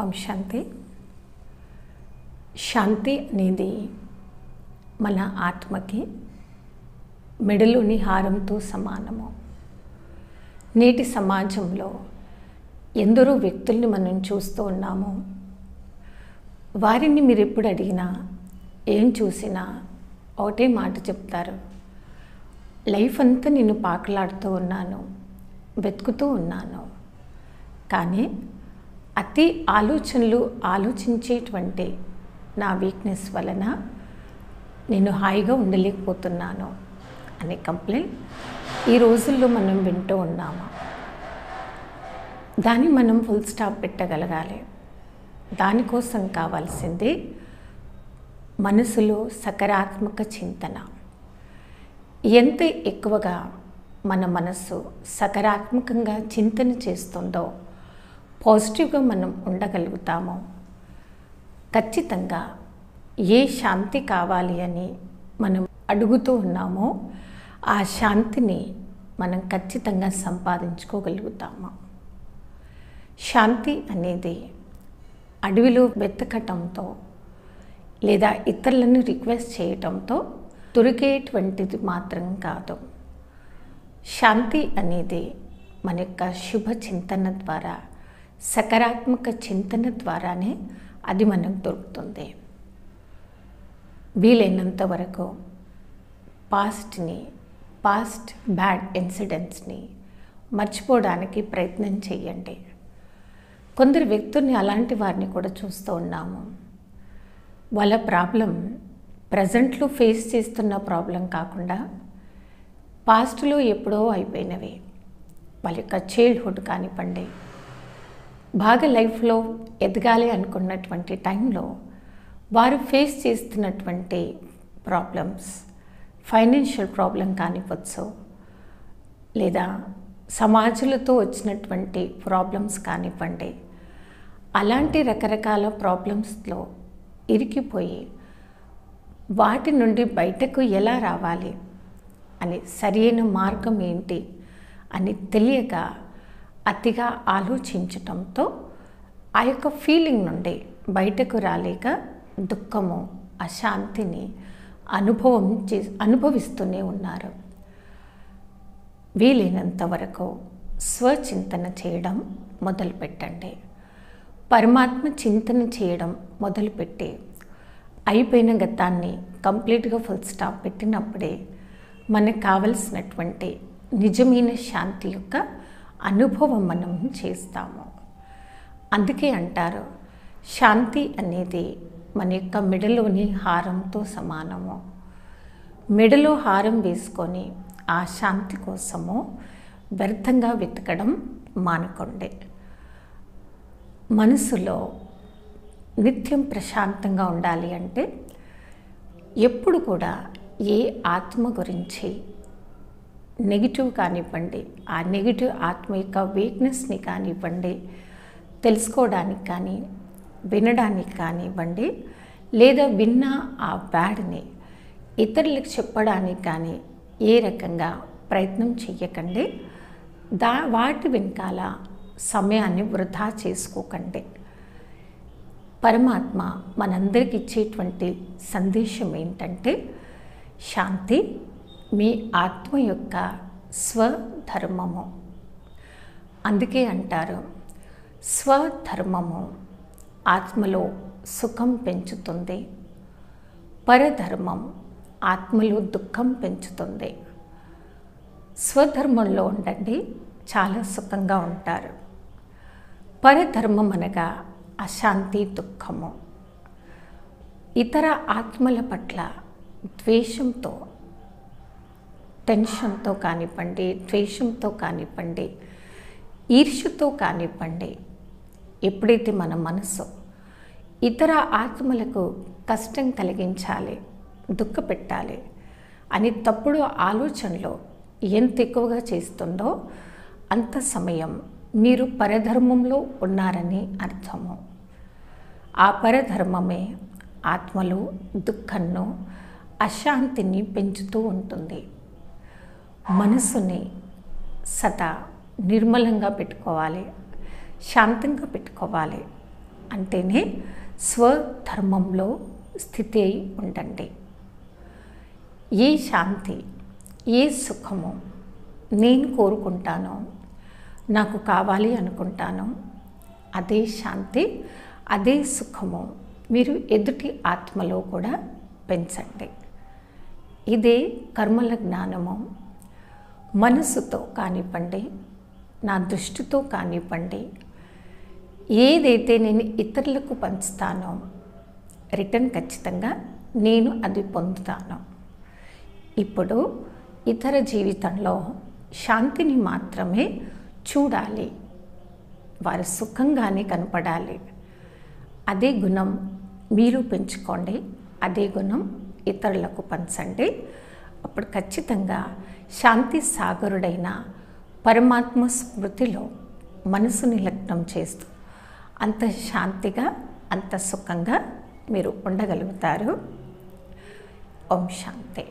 ఓం శాంతి. శాంతి అనేది మన ఆత్మకి మెడలోని హారంతో సమానము. నేటి సమాజంలో ఎందరో వ్యక్తుల్ని మనం చూస్తూ ఉన్నాము. వారిని మీరు ఎప్పుడు అడిగినా, ఏం చూసినా ఒకటే మాట చెప్తారు, లైఫ్ అంతా నేను పాకులాడుతూ ఉన్నాను, వెతుకుతూ ఉన్నాను. కానీ అతి ఆలోచనలు ఆలోచించేటువంటి నా వీక్నెస్ వలన నేను హాయిగా ఉండలేకపోతున్నాను అనే కంప్లైంట్ ఈ రోజుల్లో మనం వింటూ ఉన్నాము. దాన్ని మనం ఫుల్ స్టాప్ పెట్టగలగాలి. దానికోసం కావాల్సింది మనసులో సకారాత్మక చింతన. ఎంత ఎక్కువగా మన మనసు సకారాత్మకంగా చింతన చేస్తుందో, పాజిటివ్గా మనం ఉండగలుగుతామో, ఖచ్చితంగా ఏ శాంతి కావాలి అని మనం అడుగుతూ ఉన్నామో ఆ శాంతిని మనం ఖచ్చితంగా సంపాదించుకోగలుగుతాము. శాంతి అనేది అడవిలో వెతకటంతో లేదా ఇతరులను రిక్వెస్ట్ చేయటంతో దొరికేటువంటిది మాత్రం కాదు. శాంతి అనేది మన యొక్క శుభ చింతన ద్వారా, సకారాత్మక చింతన ద్వారానే అది మనకు దొరుకుతుంది. వీలైనంత వరకు పాస్ట్ బ్యాడ్ ఇన్సిడెంట్స్ని మర్చిపోవడానికి ప్రయత్నం చేయండి. కొందరు వ్యక్తుల్ని అలాంటి వారిని కూడా చూస్తూ ఉన్నాము. వాళ్ళ ప్రాబ్లం ప్రజెంట్లో ఫేస్ చేస్తున్న ప్రాబ్లం కాకుండా పాస్ట్లో ఎప్పుడో అయిపోయినవి, వాళ్ళ యొక్క చైల్డ్హుడ్ కానివ్వండి, బాగా లైఫ్లో ఎదగాలి అనుకున్నటువంటి టైంలో వారు ఫేస్ చేస్తున్నటువంటి ప్రాబ్లమ్స్, ఫైనాన్షియల్ ప్రాబ్లం కానివ్వచ్చు, లేదా సమాజంతో వచ్చినటువంటి ప్రాబ్లమ్స్ కానివ్వండి, అలాంటి రకరకాల ప్రాబ్లమ్స్లో ఇరికిపోయి వాటి నుండి బయటకు ఎలా రావాలి అని, సరైన మార్గం ఏంటి అని తెలియక అతిగా ఆలోచించటంతో ఆ యొక్క ఫీలింగ్ నుండి బయటకు రాలేక దుఃఖము, అశాంతిని అనుభవిస్తూనే ఉన్నారు. వీలైనంత వరకు స్వచింతన చేయడం మొదలుపెట్టండి. పరమాత్మ చింతన చేయడం మొదలుపెట్టి అయిపోయిన గతాన్ని కంప్లీట్గా ఫుల్ స్టాప్ పెట్టినప్పుడే మనకు కావలసినటువంటి నిజమైన శాంతి యొక్క అనుభవం మనం చేస్తాము. అందుకే అంటారు, శాంతి అనేది మన యొక్క మెడలోని హారంతో సమానము. మెడలో హారం వేసుకొని ఆ శాంతి కోసము వ్యర్థంగా వెతకడం మానుకోండి. మనసులో నిత్యం ప్రశాంతంగా ఉండాలి అంటే ఎప్పుడు కూడా ఏ ఆత్మ గురించి నెగిటివ్ కానివ్వండి, ఆ నెగిటివ్ ఆత్మ యొక్క వీక్నెస్ని కానివ్వండి తెలుసుకోవడానికి కానీ, వినడానికి కానివ్వండి, లేదా విన్న ఆ బ్యాడ్ని ఇతరులకు చెప్పడానికి కానీ ఏ రకంగా ప్రయత్నం చెయ్యకండి. వాటి వెనకాల సమయాన్ని వృధా చేసుకోకండి. పరమాత్మ మనందరికి ఇచ్చేటువంటి సందేశం ఏంటంటే, శాంతి మీ ఆత్మ యొక్క స్వధర్మము. అందుకే అంటారు, స్వధర్మము ఆత్మలో సుఖం పెంచుతుంది, పరధర్మం ఆత్మలో దుఃఖం పెంచుతుంది. స్వధర్మంలో ఉండండి, చాలా సుఖంగా ఉంటారు. పరధర్మం అనగా అశాంతి, దుఃఖము. ఇతర ఆత్మల పట్ల ద్వేషంతో, టెన్షన్తో కానివ్వండి, ద్వేషంతో కానివ్వండి, ఈర్ష్యతో కానివ్వండి, ఎప్పుడైతే మన మనసు ఇతర ఆత్మలకు కష్టం కలిగించాలి, దుఃఖపెట్టాలి అని తప్పుడు ఆలోచనలో ఎంత ఎక్కువగా చేస్తుందో అంత సమయం మీరు పరధర్మంలో ఉన్నారని అర్థము. ఆ పరధర్మమే ఆత్మలో దుఃఖంను, అశాంతిని పెంచుతూ ఉంటుంది. మనసుని సదా నిర్మలంగా పెట్టుకోవాలి, శాంతంగా పెట్టుకోవాలి. అంటేనే స్వధర్మంలో స్థితి అయి ఉండండి. ఏ శాంతి, ఏ సుఖము నేను కోరుకుంటానో, నాకు కావాలి అనుకుంటానో, అదే శాంతి, అదే సుఖము మీరు ఎదుటి ఆత్మలో కూడా పెంచండి. ఇదే కర్మల జ్ఞానము. మనసుతో కానివ్వండి, నా దృష్టితో కానివ్వండి, ఏదైతే నేను ఇతరులకు పంచుతానో రిటర్న్ ఖచ్చితంగా నేను అది పొందుతాను. ఇప్పుడు ఇతర జీవితంలో శాంతిని మాత్రమే చూడాలి, వారు సుఖంగానే కనపడాలి. అదే గుణం మీరు పెంచుకోండి, అదే గుణం ఇతరులకు పంచండి. అప్పుడు ఖచ్చితంగా శాంతి సాగరుడైన పరమాత్మ స్మృతిలో మనసు నిలగ్నం చేస్తూ అంత శాంతిగా, అంత సుఖంగా మీరు ఉండగలుగుతారు. ఓం శాంతి.